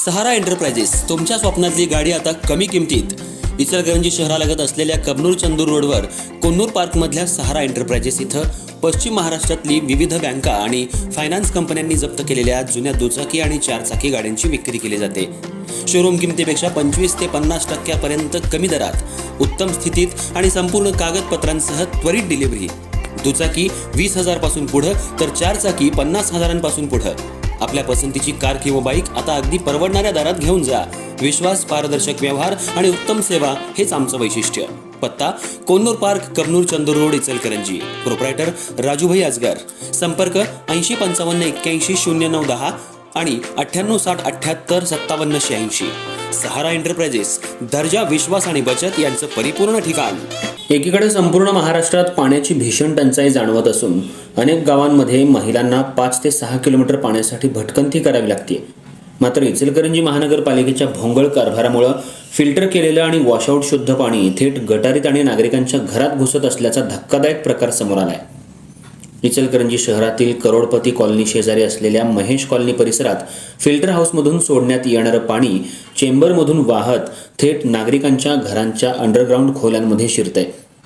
सहारा enterprises तुमच्या स्वप्नातली गाडी आता कमी किमतीत. इचलकरंजी शहरालगत असलेल्या कबनूर चंदूर रोडवर कोन्नूर पार्कमधल्या सहारा एंटरप्राइजेस इथं पश्चिम महाराष्ट्रातली विविध बँका आणि फायनान्स कंपन्यांनी जप्त केलेल्या जुन्या दुचाकी आणि चारचाकी गाड्यांची विक्री केली जाते. शोरूम किमतीपेक्षा 25 ते 50% कमी दरात, उत्तम स्थितीत आणि संपूर्ण कागदपत्रांसह त्वरित डिलिव्हरी. दुचाकी 20,000 पासून पुढं तर चारचाकी 50,000 पासून पुढं. आपल्या पसंतीची कार किंवा बाईक आता अगदी परवडणाऱ्या दरात घेऊन जा. विश्वास, पारदर्शक व्यवहार आणि उत्तम सेवा हेच आमचं वैशिष्ट्य. पत्ता Konnur park, Kabnur Chandur road, Ichalkaranji. Proprietor Rajubhai Ajgar. संपर्क 8055810910 आणि 9860785786. सहारा एंटरप्राइजेस, दर्जा, विश्वास आणि बचत यांचं परिपूर्ण ठिकाण. एकीकडे संपूर्ण महाराष्ट्रात पाण्याची भीषण टंचाई जाणवत असून अनेक गावांमध्ये महिलांना 5 ते 6 किलोमीटर पाण्यासाठी भटकंती करावी लागते. मात्र इचलकरंजी महानगरपालिकेच्या भोंगळ कारभारामुळे फिल्टर केलेलं आणि वॉशआउट शुद्ध पाणी थेट गटारीत आणि नागरिकांच्या घरात घुसत असल्याचा धक्कादायक प्रकार समोर आलाय. इचलकरंजी शहरातील करोडपती कॉलनी शेजारी असलेल्या महेश कॉलनी परिसरात फिल्टर हाऊसमधून सोडण्यात येणारं पाणी चेंबरमधून वाहत थेट नागरिकांच्या घरांच्या अंडरग्राऊंड खोल्यांमध्ये शिरतंय.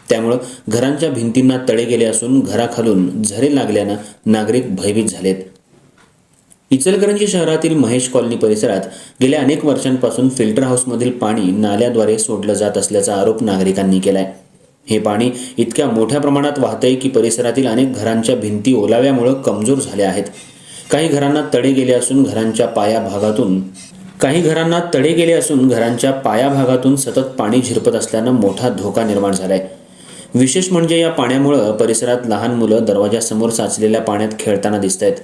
त्यामुळं घरांच्या भिंतींना तडे गेले असून घराखालून झरे लागल्यानं नागरिक भयभीत झालेत. इचलकरंजी शहरातील महेश कॉलनी परिसरात गेल्या अनेक वर्षांपासून फिल्टर हाऊसमधील पाणी नाल्याद्वारे सोडलं जात असल्याचा आरोप नागरिकांनी केलाय. हे पाणी इतक्या मोठ्या प्रमाणात वाहतंय की परिसरातील अनेक घरांच्या भिंती ओलाव्यामुळे कमजोर झाल्या आहेत. काही घरांना तडे गेले असून घरांच्या पायाभागातून सतत पाणी झिरपत असल्यानं मोठा धोका निर्माण झालाय. विशेष म्हणजे या पाण्यामुळे परिसरात लहान मुलं दरवाजासमोर साचलेल्या पाण्यात खेळताना दिसत आहेत.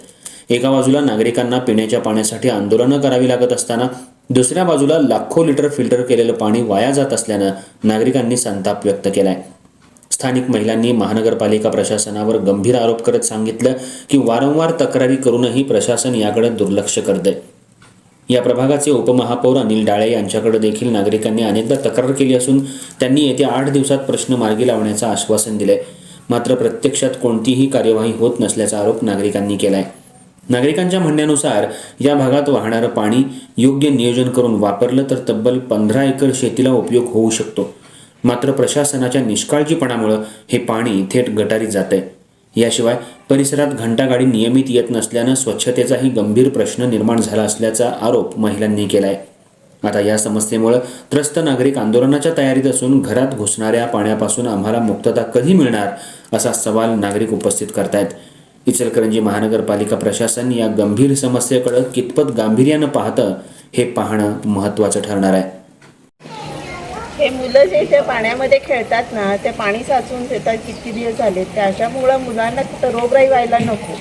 एका बाजूला नागरिकांना पिण्याच्या पाण्यासाठी आंदोलनं करावी लागत असताना दुसऱ्या बाजूला लाखो लिटर फिल्टर केलेलं पाणी वाया जात असल्यानं नागरिकांनी संताप व्यक्त केलाय. स्थानिक महिलांनी महानगरपालिका प्रशासनावर गंभीर आरोप करत सांगितलं की वारंवार तक्रारी करूनही प्रशासन याकडे दुर्लक्ष करतंय. या प्रभागाचे उपमहापौर अनिल डाळे यांच्याकडे देखील नागरिकांनी अनेकदा तक्रार केली असून त्यांनी येत्या 8 दिवसात प्रश्न मार्गी लावण्याचं आश्वासन दिलंय. मात्र प्रत्यक्षात कोणतीही कार्यवाही होत नसल्याचा आरोप नागरिकांनी केलाय. नागरिकांच्या म्हणण्यानुसार या भागात वाहणारं पाणी योग्य नियोजन करून वापरलं तर तब्बल 15 एकर शेतीला उपयोग होऊ शकतो. मात्र प्रशासनाच्या निष्काळजीपणामुळे हे पाणी थेट गटारीत जातंय. याशिवाय परिसरात घंटागाडी नियमित येत नसल्यानं स्वच्छतेचाही गंभीर प्रश्न निर्माण झाला असल्याचा आरोप महिलांनी केलाय. आता या समस्येमुळे त्रस्त नागरिक आंदोलनाच्या तयारीत असून घरात घुसणाऱ्या पाण्यापासून आम्हाला मुक्तता कधी मिळणार असा सवाल नागरिक उपस्थित करतायत. इचलकरंजी महानगरपालिका प्रशासन या गंभीर समस्येकडे कितपत गांभीर्यानं पाहतं हे पाहणं महत्त्वाचं ठरणार आहे. हे मुलं जे त्या पाण्यामध्ये खेळतात ना, ते पाणी साचून येतात किती दिवस झाले. त्या अशामुळं मुलांना कुठं रोगराई व्हायला नको.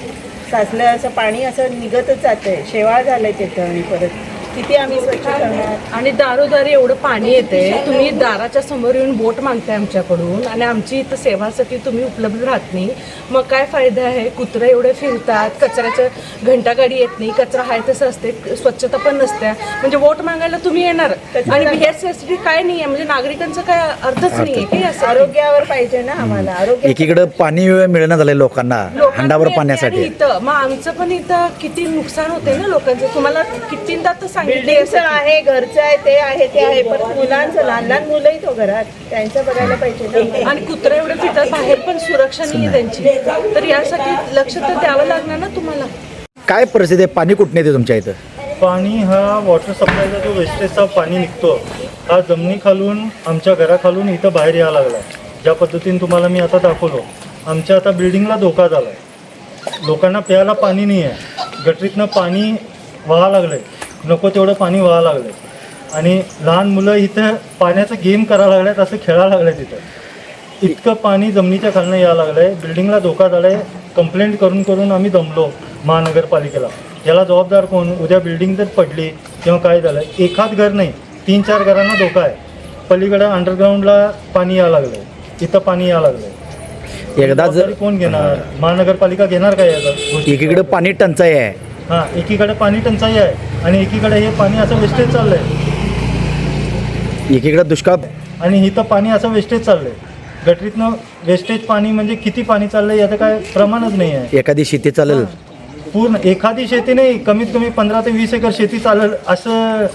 साचलं असं पाणी असं निघतच जातंय, शेवाळ झालंय तिथं. आणि परत किती आम्ही स्वच्छ करणार. आणि दारोदारी एवढं पाणी येतंय. तुम्ही दाराच्या समोर येऊन बोट मागताय आमच्याकडून आणि आमची इथं सेवासाठी तुम्ही उपलब्ध राहत नाही. मग काय फायदा आहे? कुत्रे एवढे फिरतात, कचऱ्याचं घंटागाडी येत नाही, कचरा आहे तसं असते, स्वच्छता पण नसते. म्हणजे वोट मागायला तुम्ही येणार आणि BSSD काय नाही आहे. म्हणजे नागरिकांचं काय अर्थच नाही आहे की असं. आरोग्यावर पाहिजे ना आम्हाला. आरोग्य एकीकडे पाणी मिळणं झालंय लोकांना हंडावर पाण्यासाठी. इथं मग आमचं पण इथं किती नुकसान होते ना लोकांचं. तुम्हाला कितींदा तर बिल्डिंगचं आहे, घरचं आहे, ते आहे, ते आहे. पण मुलांचं, लहान लहान मुलंही तो घरात, त्यांचं बघायला पाहिजे ना. आणि कुत्रे एवढे फिरतात, बाहेर पण सुरक्षा नाही आहे त्यांची. तर यासाठी लक्ष तर द्यावं लागणार ना तुम्हाला. काय परिस्थिती आहे? पाणी कुठून येते तुमच्या इथं? पाणी हा वॉटर सप्लायचा जो वेस्टेजचा पाणी निघतो हा जमिनीखालून, आमच्या घराखालून इथं बाहेर यायला लागला. ज्या पद्धतीने तुम्हाला मी आता दाखवलो, आमच्या आता बिल्डिंगला धोका झाला आहे. लोकांना प्यायला पाणी नाही आहे. गटरीतनं पाणी वाहा लागलं आहे, नको तेवढं पाणी वाहा लागलं आहे. आणि लहान मुलं इथं पाण्याचं गेम करायला लागल्यात, असं खेळायला लागलं आहे. तिथं इतकं पाणी जमिनीच्या खालनं यायला लागलं आहे. बिल्डिंगला धोका झाला आहे. कंप्लेंट करून करून आम्ही दमलो महानगरपालिकेला. याला जबाबदार कोण? उद्या बिल्डिंग जर पडली किंवा काय झालं, एखाद घर नाही 3-4 घरांना धोका आहे. पलीकडं अंडरग्राऊंडला पाणी यायला लागलं आहे, इथं पाणी यायला लागलं आहे. एकदा जर कोण घेणार? महानगरपालिका घेणार काय याचं? एकीकडे पाणी टंचाई आहे, हां, एकीकडे पाणी टंचाई आहे आणि एकीकडे हे पाणी असं वेस्टेज चाललंय. एकीकडे दुष्काळ आणि इथं पाणी असं वेस्टेज चाललंय. गटरीतनं वेस्टेज पाणी म्हणजे किती पाणी चाललंय याचं काय प्रमाणच नाही आहे. एखादी शेती चालेल पूर्ण एखादी शेती नाही, कमीत कमी 15 ते 20 एकर शेती चालेल असं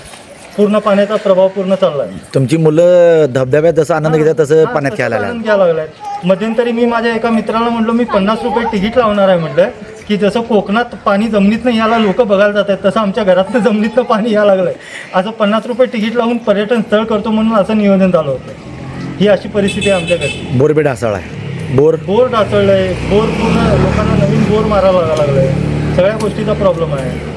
पूर्ण पाण्याचा प्रभाव पूर्ण चालला आहे. तुमची मुलं धबधब्यात जसं आनंद घेतात तसं पाण्यात खेळायला लागले. आनंद घ्यायला लागलाय. मध्यंतरी मी माझ्या एका मित्राला म्हटलं मी 50 रुपये तिकीट लावणार आहे म्हटलं, की जसं कोकणात पाणी जमिनीतनं यायला लोक बघायला जात आहेत तसं आमच्या घरातनं जमिनीतनं पाणी यायला लागलंय. असं 50 रुपये तिकीट लावून पर्यटन स्थळ करतो म्हणून असं नियोजन झालं होतं. ही अशी परिस्थिती आहे आमच्याकडे. बोर बी ढासळ आहे. बोर ढासळलंय, बोर पूर्ण लोकांना नवीन बोर मारायला लागलाय. सगळ्या गोष्टीचा प्रॉब्लेम आहे.